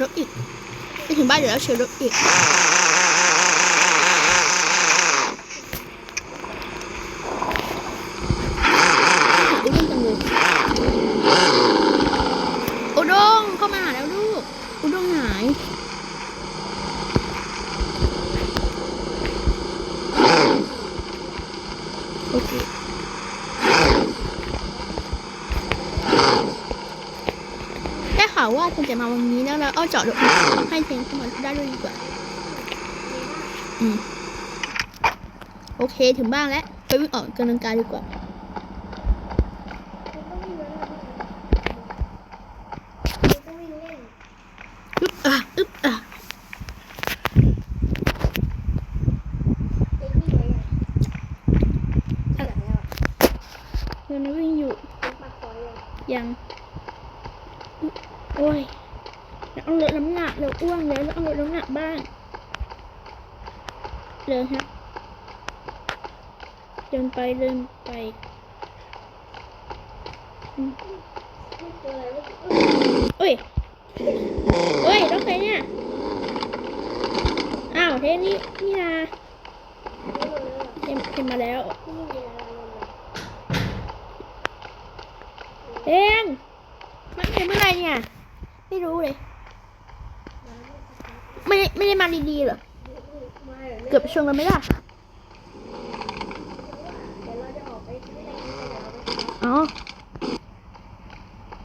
รถอีกไปถึงบ้านเดี๋ยวเราเชียร์รถอีกอุด้งจังเลยอุด้งเข้ามาหาแล้วลูกอุด้งหายโอเคได้ข่าวว่าคุณจะมาวันนี้แล้วเราเอาจอดรถให้เทนเข้ามาได้ด้วยดีกว่าโอเคถึงบ้านแล้วไปวิ่งออกกำลังกายดีกว่ายังวิ่งอยู่ยังโอ้ยเราต้องลดน้ำหนักเราอ้วนแล้วเราต้องลดน้ำหนักบ้างเดินครับเดินไปเอ้ยแล้วใครเนี่ยอ้าวเทนนี่นาเทนมาแล้วเทนมันเทนเมื่อไรเนี่ยไม่รู้เลยไม่ได้มาดีๆเหรอเกือบชนกันไม่ได้อ๋อ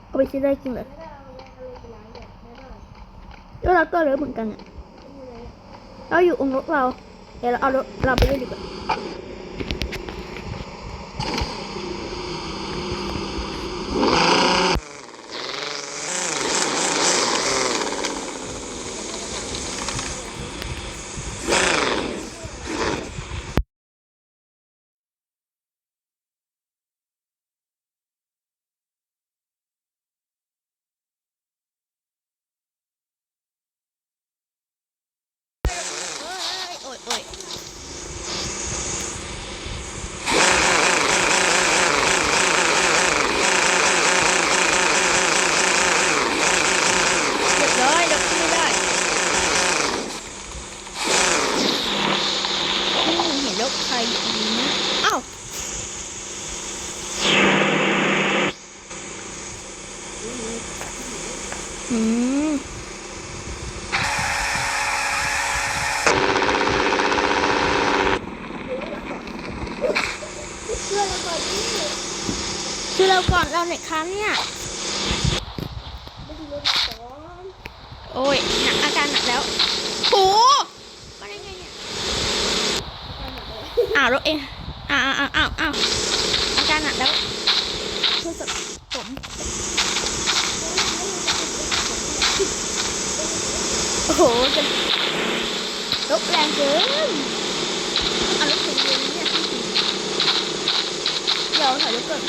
เอาไปซื้อได้จริงเหรอแล้วเราก็เลิกเหมือนกันเราอยู่องค์รถเราเดี๋ยวเราเอารถเราไปด้วยดีกว่าโอ้ยเรียบร้อยเราขึ้นไม่ได้เห็นรถใครอยู่ดีนะอ้าวคือเราก่อนเราในครั้งเนี่ยโอ้ยหนักอาการหนักแล้วโหมาได้ไงเนี่ยรถเองอาการหนักแล้วช่วยสับผมโอ้โหจะรถแรงเกินเอารถเข็นเองเนี่ยเดี๋ยวถ่ายรถก่อน